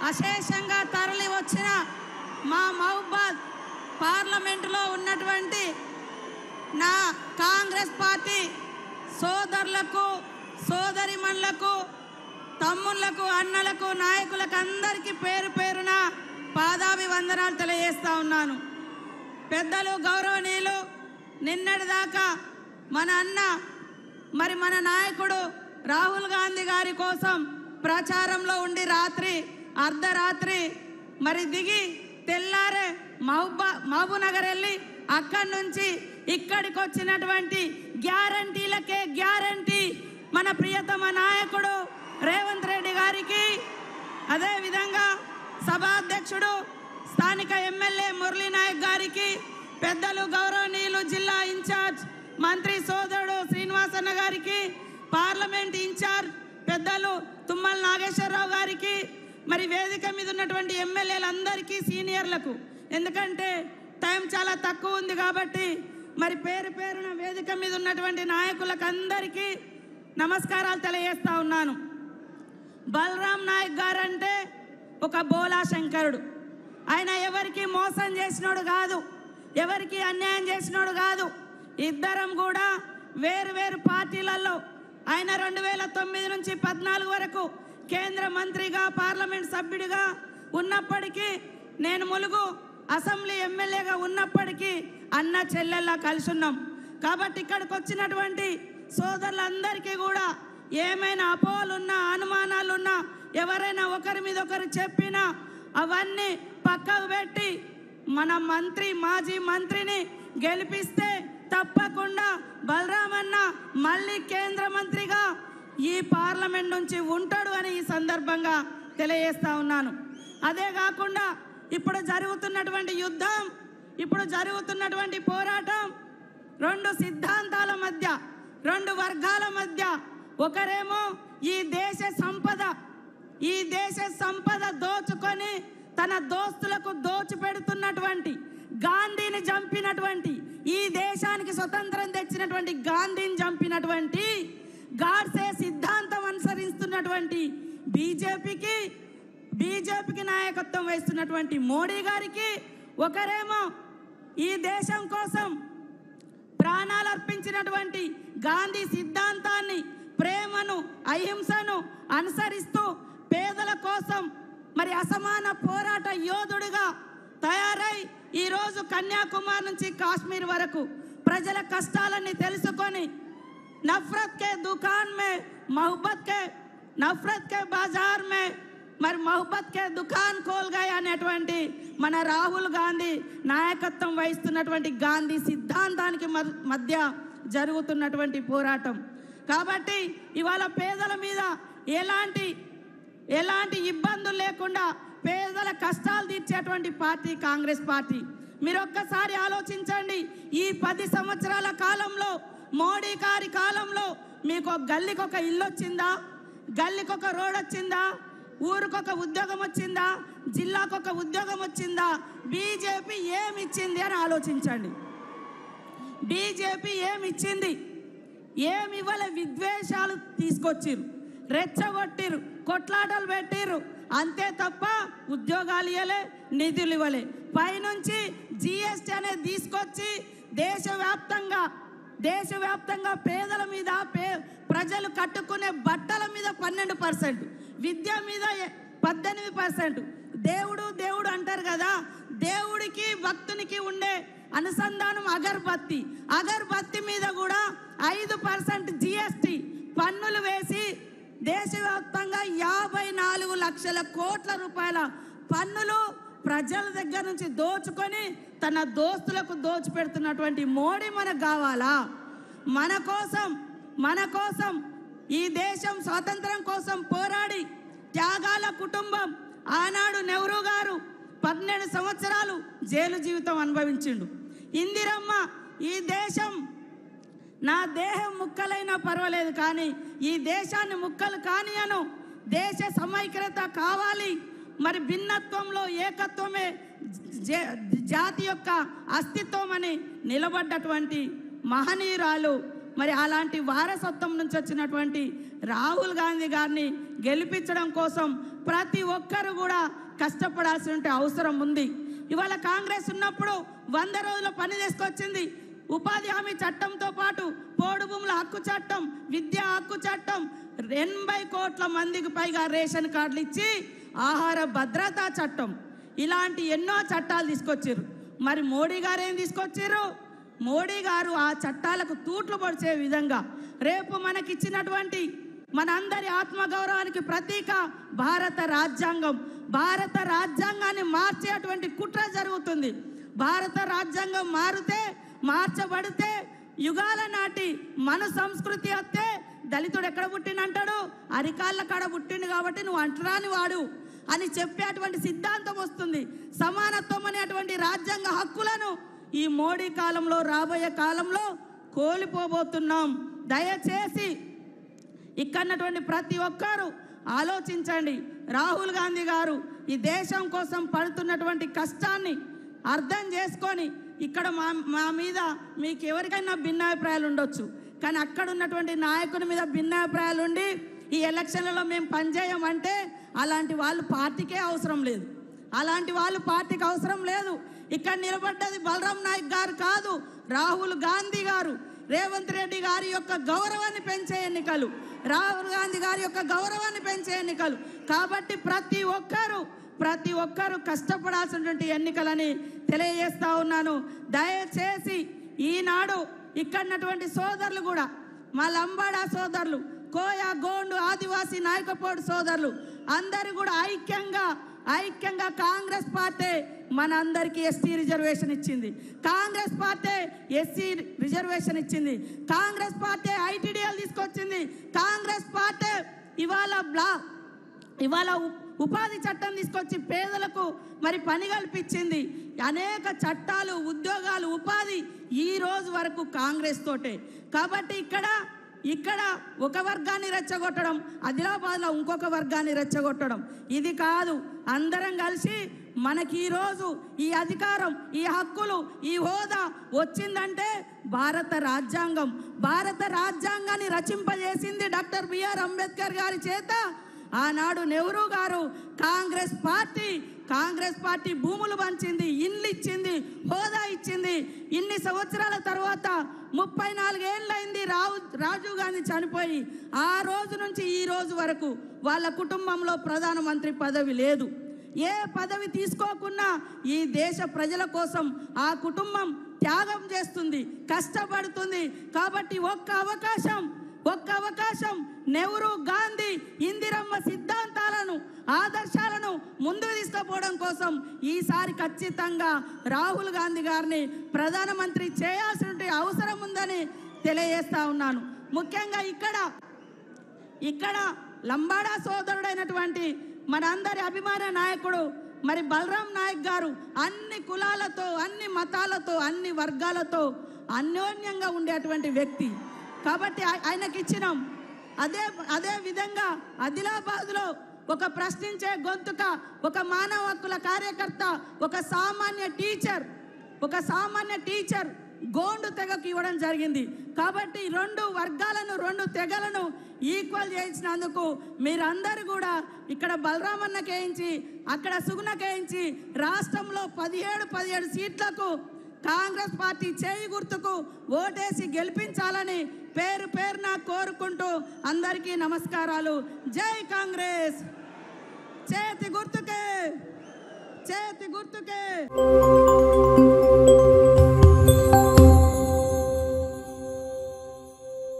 అశేషంగా తరలి వచ్చిన మా మహబూబాద్ పార్లమెంటులో ఉన్నటువంటి నా కాంగ్రెస్ పార్టీ సోదరులకు, సోదరిమణులకు, తమ్ముళ్లకు, అన్నలకు, నాయకులకు అందరికీ పేరు పేరున పాదాభివందనాలు తెలియజేస్తా ఉన్నాను. పెద్దలు గౌరవనీయులు నిన్నటిదాకా మన అన్న మన నాయకుడు రాహుల్ గాంధీ గారి కోసం ప్రచారంలో ఉండి రాత్రి అర్ధరాత్రి దిగి తెల్లారే మహబూబ్నగర్ వెళ్ళి అక్కడి నుంచి ఇక్కడికి వచ్చినటువంటి గ్యారంటీలకే గ్యారంటీ మన ప్రియతమ నాయకుడు రేవంత్ రెడ్డి గారికి, అదేవిధంగా సభాధ్యక్షుడు స్థానిక ఎమ్మెల్యే మురళీ నాయక్ గారికి, పెద్దలు గౌరవనీయులు జిల్లా ఇన్ఛార్జ్ మంత్రి సోదరుడు శ్రీనివాసన్న గారికి, పార్లమెంట్ ఇన్ఛార్జ్ పెద్దలు తుమ్మల నాగేశ్వరరావు గారికి, వేదిక మీద ఉన్నటువంటి ఎమ్మెల్యేలందరికీ, సీనియర్లకు, ఎందుకంటే టైం చాలా తక్కువ ఉంది కాబట్టి పేరు పేరున వేదిక మీద ఉన్నటువంటి నాయకులకు అందరికీ నమస్కారాలు తెలియజేస్తా ఉన్నాను. బలరాం నాయక్ గారు అంటే ఒక బోలా శంకరుడు. ఆయన ఎవరికి మోసం చేసినోడు కాదు, ఎవరికి అన్యాయం చేసినోడు కాదు. ఇద్దరం కూడా వేరు వేరు పార్టీలలో ఆయన 2009 నుంచి 14 వరకు కేంద్ర మంత్రిగా, పార్లమెంట్ సభ్యుడిగా ఉన్నప్పటికీ, నేను ములుగు అసెంబ్లీ ఎమ్మెల్యేగా ఉన్నప్పటికీ అన్న చెల్లెల్లా కలిసి ఉన్నాం. కాబట్టి ఇక్కడికి వచ్చినటువంటి సోదరులందరికీ కూడా ఏమైనా అపోహలున్నా, అనుమానాలున్నా, ఎవరైనా ఒకరి మీద ఒకరు చెప్పినా అవన్నీ పక్కకు పెట్టి మన మాజీ మంత్రిని గెలిపిస్తే తప్పకుండా బలరామన్న మళ్ళీ కేంద్ర మంత్రిగా ఈ పార్లమెంట్ నుంచి ఉంటాడు అని ఈ సందర్భంగా తెలియజేస్తా ఉన్నాను. అదే కాకుండా ఇప్పుడు జరుగుతున్నటువంటి యుద్ధం, ఇప్పుడు జరుగుతున్నటువంటి పోరాటం రెండు సిద్ధాంతాల మధ్య, రెండు వర్గాల మధ్య. ఒకరేమో ఈ దేశ సంపద దోచుకొని తన దోస్తులకు దోచిపెడుతున్నటువంటి, గాంధీని చంపినటువంటి, ఈ దేశానికి స్వతంత్రం తెచ్చినటువంటి గాంధీని చంపినటువంటి, గాడ్సే సిద్ధాంతం అనుసరిస్తున్నటువంటి బీజేపీకి నాయకత్వం వహిస్తున్నటువంటి మోడీ గారికి, ఒకరేమో ఈ దేశం కోసం ప్రాణాలు అర్పించినటువంటి గాంధీ సిద్ధాంతాన్ని, ప్రేమను, అహింసను అనుసరిస్తూ పేదల కోసం అసమాన పోరాట యోధుడిగా తయారై ఈరోజు కన్యాకుమారి నుంచి కాశ్మీర్ వరకు ప్రజల కష్టాలన్నీ తెలుసుకొని నఫరత్ కే దుకాన్ మే నఫరత్ కే బాజార్ మే మొహబ్బత్ కే దుకాన్ కోల్ గయా అనేటువంటి మన రాహుల్ గాంధీ నాయకత్వం వహిస్తున్నటువంటి గాంధీ సిద్ధాంతానికి మధ్య జరుగుతున్నటువంటి పోరాటం. కాబట్టి ఇవాళ పేదల మీద ఎలాంటి ఇబ్బందులు లేకుండా పేదల కష్టాలు తీర్చేటువంటి పార్టీ కాంగ్రెస్ పార్టీ. మీరు ఒక్కసారి ఆలోచించండి, ఈ 10 సంవత్సరాల కాలంలో, మోడీ గారి కాలంలో మీకు గల్లీకి ఒక ఇల్లు వచ్చిందా? గల్లీకి ఒక రోడ్ వచ్చిందా? ఊరికొక ఉద్యోగం వచ్చిందా? జిల్లాకు ఒక ఉద్యోగం వచ్చిందా? బీజేపీ ఏమిచ్చింది అని ఆలోచించండి. బీజేపీ ఏమిచ్చింది? ఏమి ఇవ్వలే. విద్వేషాలు తీసుకొచ్చిర్రు, రెచ్చగొట్టిరు, కొట్లాటలు పెట్టిర్రు, అంతే తప్ప ఉద్యోగాలు ఇవ్వలే, నిధులు ఇవ్వలే. పైనుంచి జిఎస్టీ అనేది తీసుకొచ్చి దేశవ్యాప్తంగా పేదల మీద, ప్రజలు కట్టుకునే బట్టల మీద 12%, విద్య మీద 18%. దేవుడు అంటారు కదా, దేవుడికి భక్తునికి ఉండే అనుసంధానం అగర్బత్తి మీద కూడా 5% జిఎస్టీ పన్నులు వేసి దేశవ్యాప్తంగా 54 లక్షల కోట్ల రూపాయల పన్నులు ప్రజల దగ్గర నుంచి దోచుకొని తన దోస్తులకు దోచిపెడుతున్నటువంటి మోడీ మనకు కావాలా? మన కోసం ఈ దేశం స్వాతంత్రం కోసం పోరాడి త్యాగాల కుటుంబం, ఆనాడు నెహ్రూ గారు 12 సంవత్సరాలు జైలు జీవితం అనుభవించిండు. ఇందిరమ్మ ఈ దేశం నా దేహం ముక్కలైనా పర్వాలేదు కానీ ఈ దేశాన్ని ముక్కలు కానియను, దేశ సమైక్యత కావాలి, భిన్నత్వంలో ఏకత్వమే జాతి యొక్క అస్తిత్వం అని నిలబడ్డటువంటి మహనీయురాలు మరి అలాంటి వారసత్వం నుంచి వచ్చినటువంటి రాహుల్ గాంధీ గారిని గెలిపించడం కోసం ప్రతి ఒక్కరు కూడా కష్టపడాల్సిన అవసరం ఉంది. ఇవాళ కాంగ్రెస్ ఉన్నప్పుడు 100 రోజుల పని తీసుకొచ్చింది. ఉపాధి హామీ చట్టంతో పాటు పోడు భూముల హక్కు చట్టం, విద్యా హక్కు చట్టం, 80 కోట్ల మందికి పైగా రేషన్ కార్డులు ఇచ్చి ఆహార భద్రతా చట్టం, ఇలాంటి ఎన్నో చట్టాలు తీసుకొచ్చారు. మరి మోడీ గారు ఏం తీసుకొచ్చారు? మోడీ గారు ఆ చట్టాలకు తూట్లు పొడిచే విధంగా రేపు మనకిచ్చినటువంటి మనందరి ఆత్మగౌరవానికి ప్రతీక భారత రాజ్యాంగం. భారత రాజ్యాంగాన్ని మార్చేటువంటి కుట్ర జరుగుతుంది. భారత రాజ్యాంగం మార్చబడితే యుగాల నాటి మన సంస్కృతి వస్తే దళితుడు ఎక్కడ పుట్టినంటాడు, అరికాళ్ళ కాడ పుట్టిండు కాబట్టి నువ్వు అంటరాని వాడు అని చెప్పేటువంటి సిద్ధాంతం వస్తుంది. సమానత్వం అనేటువంటి రాజ్యాంగ హక్కులను ఈ మోడీ కాలంలో రాబోయే కాలంలో కోల్పోబోతున్నాం. దయచేసి ఇక్కడున్నటువంటి ప్రతి ఒక్కరూ ఆలోచించండి. రాహుల్ గాంధీ గారు ఈ దేశం కోసం పడుతున్నటువంటి కష్టాన్ని అర్థం చేసుకొని ఇక్కడ మా మీద మీకు ఎవరికైనా భిన్నాభిప్రాయాలు ఉండొచ్చు, కానీ అక్కడ ఉన్నటువంటి నాయకుని మీద భిన్నాభిప్రాయాలు ఉండి ఈ ఎలక్షన్లలో మేము పనిచేయమంటే అలాంటి వాళ్ళు పార్టీకే అవసరం లేదు. అలాంటి వాళ్ళు పార్టీకి అవసరం లేదు. ఇక్కడ నిలబడ్డది బలరాం నాయక్ గారు కాదు, రాహుల్ గాంధీ గారు. రేవంత్ రెడ్డి గారి యొక్క గౌరవాన్ని పెంచే ఎన్నికలు, రాహుల్ గాంధీ గారి యొక్క గౌరవాన్ని పెంచే ఎన్నికలు. కాబట్టి ప్రతి ఒక్కరూ కష్టపడాల్సినటువంటి ఎన్నికలని తెలియజేస్తా ఉన్నాను. దయచేసి ఈనాడు ఇక్కడున్నటువంటి సోదరులు కూడా, మా లంబాడా సోదరులు, కోయ, గోండు, ఆదివాసీ నాయకపోడు సోదరులు అందరూ కూడా ఐక్యంగా కాంగ్రెస్ పార్టీ మనందరికీ ఎస్టీ రిజర్వేషన్ ఇచ్చింది, కాంగ్రెస్ పార్టీ ఎస్సీ రిజర్వేషన్ ఇచ్చింది, కాంగ్రెస్ పార్టీ ఐటీడీఎల్ తీసుకొచ్చింది, కాంగ్రెస్ పార్టీ ఇవాళ ఉపాధి చట్టం తీసుకొచ్చి పేదలకు మరి పని కల్పించింది. అనేక చట్టాలు, ఉద్యోగాలు, ఉపాధి ఈ రోజు వరకు కాంగ్రెస్ తోటే. కాబట్టి ఇక్కడ ఒక వర్గాన్ని రెచ్చగొట్టడం, ఆదిలాబాద్లో ఇంకొక వర్గాన్ని రెచ్చగొట్టడం ఇది కాదు. అందరం కలిసి మనకి ఈరోజు ఈ అధికారం, ఈ హక్కులు, ఈ హోదా వచ్చిందంటే భారత రాజ్యాంగాన్ని రచింపజేసింది డాక్టర్ బిఆర్ అంబేద్కర్ గారి చేత. ఆనాడు నెహ్రూ గారు కాంగ్రెస్ పార్టీ భూములు పంచింది, ఇండ్లు ఇచ్చింది, హోదా ఇచ్చింది. ఇన్ని సంవత్సరాల తర్వాత 34 ఏళ్ళైంది రాజీవ్ గాంధీ చనిపోయి. ఆ రోజు నుంచి ఈ రోజు వరకు వాళ్ళ కుటుంబంలో ప్రధానమంత్రి పదవి లేదు. ఏ పదవి తీసుకోకున్నా ఈ దేశ ప్రజల కోసం ఆ కుటుంబం త్యాగం చేస్తుంది, కష్టపడుతుంది. కాబట్టి ఒక్క అవకాశం నెహ్రూ, గాంధీ, ఇందిరమ్మ సిద్ధాంతాలను, ఆదర్శాలను ముందుకు తీసుకుపోవడం కోసం ఈసారి ఖచ్చితంగా రాహుల్ గాంధీ గారిని ప్రధానమంత్రి చేయాల్సిన అవసరం ఉందని తెలియజేస్తా ఉన్నాను. ముఖ్యంగా ఇక్కడ లంబాడా సోదరుడైనటువంటి మనందరి అభిమాన నాయకుడు మరి బలరాం నాయక్ గారు అన్ని కులాలతో, అన్ని మతాలతో, అన్ని వర్గాలతో అన్యోన్యంగా ఉండేటువంటి వ్యక్తి. కాబట్టి ఆయనకి ఇచ్చినాం. అదే విధంగా ఆదిలాబాద్లో ఒక ప్రశ్నించే గొంతుక, ఒక మానవ హక్కుల కార్యకర్త, ఒక సామాన్య టీచర్ గోండు తెగకు ఇవ్వడం జరిగింది. కాబట్టి 2 వర్గాలను, 2 తెగలను ఈక్వల్ చేయించినందుకు మీరందరూ కూడా ఇక్కడ బలరామన్నకేయించి, అక్కడ సుగుణకేయించి రాష్ట్రంలో 17 సీట్లకు కాంగ్రెస్ పార్టీ చేయి గుర్తుకు ఓటేసి గెలిపించాలని పేరున కోరుకుంటూ అందరికీ నమస్కారాలు. జై కాంగ్రెస్. చేతి గుర్తుకే.